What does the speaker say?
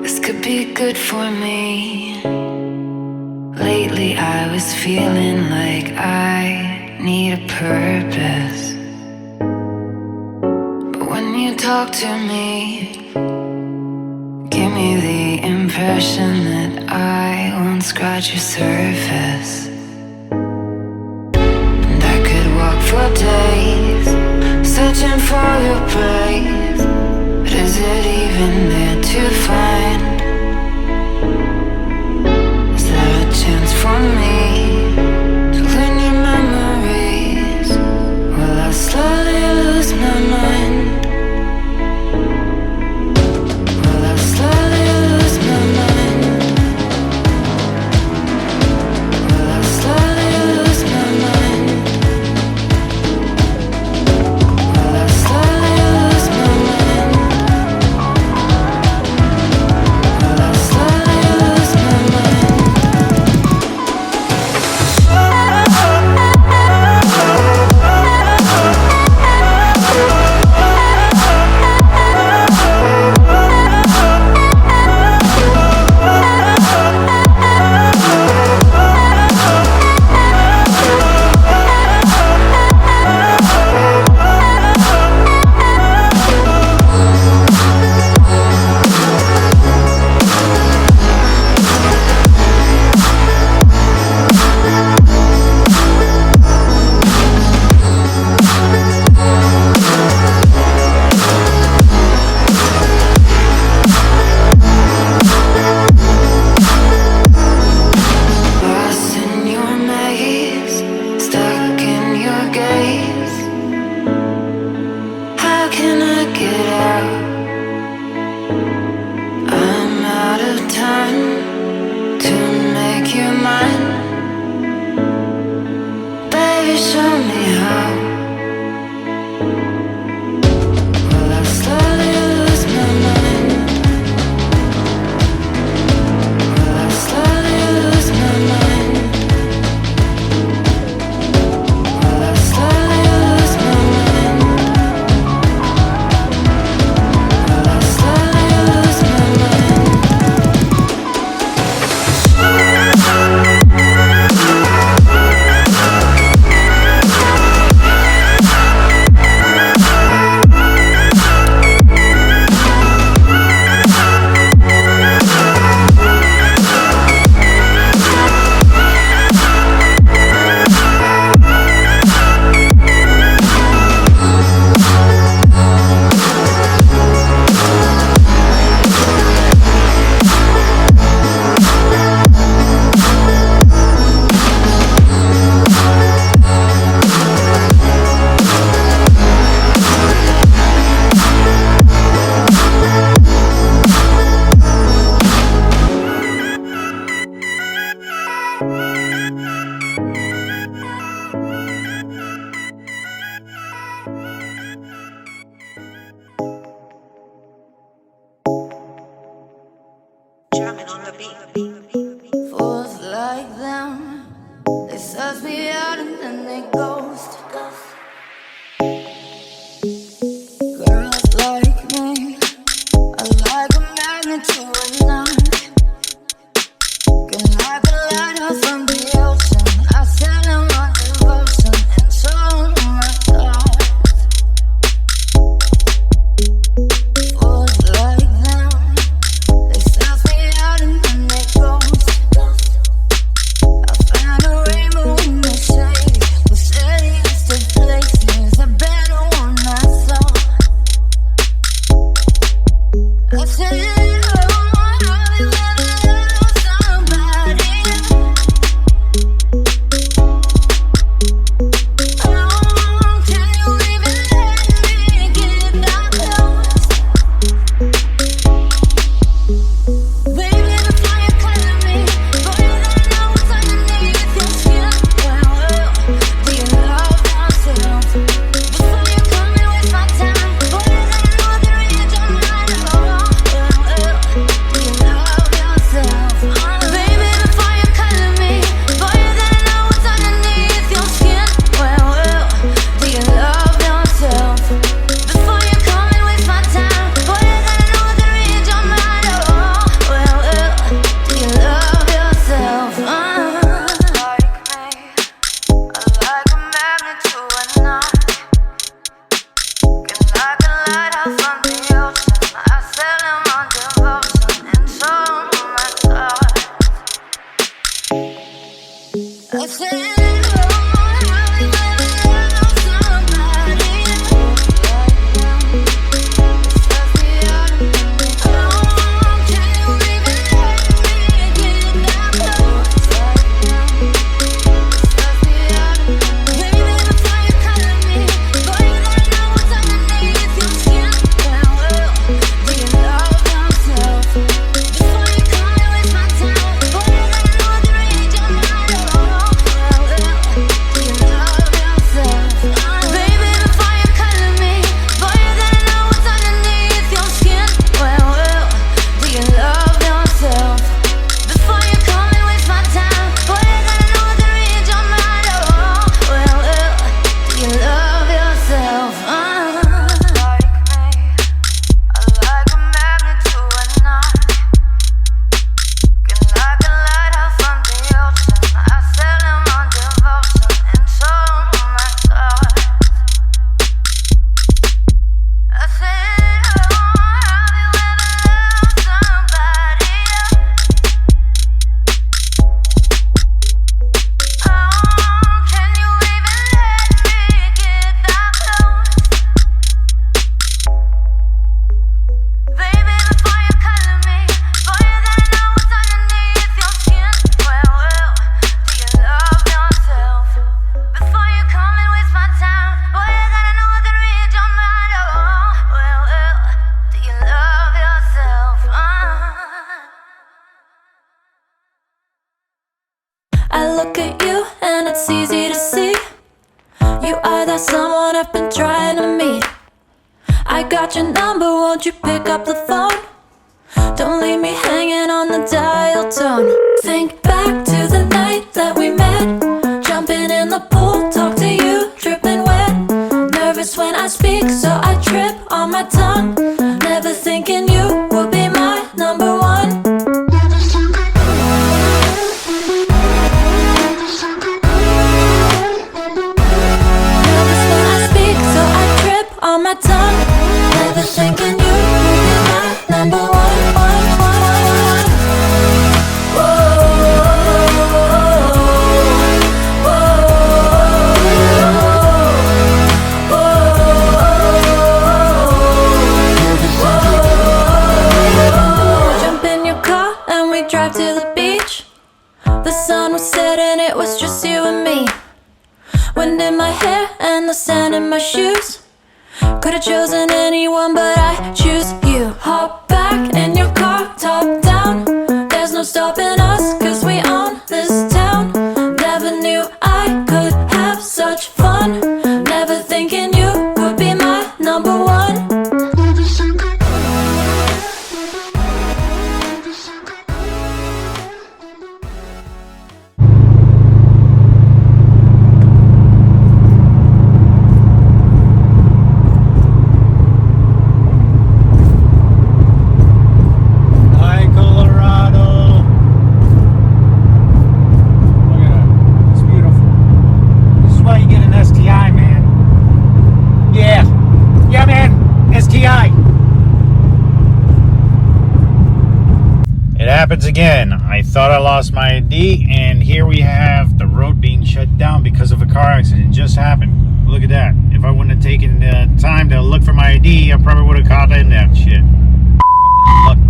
This could be good for me. Lately I was feeling like I need a purpose. But when you talk to me, give me the impression that I won't scratch your surface. And I could walk for days, searching for your praise. But is it even there to find? Is there a chance for me to learn your memories? Will I slowly lose my mind? Will I slowly lose my mind? Will I slowly lose my mind? Will I slowly lose my mind? Will I slowly lose my mind? Lost in your maze, stuck in your gaze. How can I get out? I'm out of time to make you mine. Baby, show me how. Will I slowly lose my mind? Will I slowly lose my mind? Will I slowly lose my mind? Will I slowly lose my mind? Fools like them, they suss me out and then they ghost. Girls like me are like a magnet to a knife. Can like a lighter from the ocean. I sell them my devotion and so my thoughts. Fools like them, they suss me out and then they ghost. I found a rainbow in the shade, the steadiest of places, a better one I saw. I said, I look at you and it's easy to see. You are that someone I've been trying to meet. I got your number, won't you pick up the phone? Don't leave me hanging on the dial tone. Think back to the night that we met, jumping in the pool, talk to you, dripping wet. Nervous when I speak, so I trip on my tongue. Never thinking you would be my number one. Nervous when I speak, so I trip on my tongue. Never thinking you would be my number one. Drive to the beach. The sun was setting, it was just you and me. Wind in my hair and the sand in my shoes. Could've chosen anyone, but I choose you. Hop back in your car, top down. There's no stopping us, cause we own this town. Never knew I could have such fun. Never thinking you would be my number one. Happens again. I thought I lost my ID, and here we have the road being shut down because of a car accident. It just happened. Look at that. If I wouldn't have taken the time to look for my ID, I probably would have caught in that shit. Fucking luck.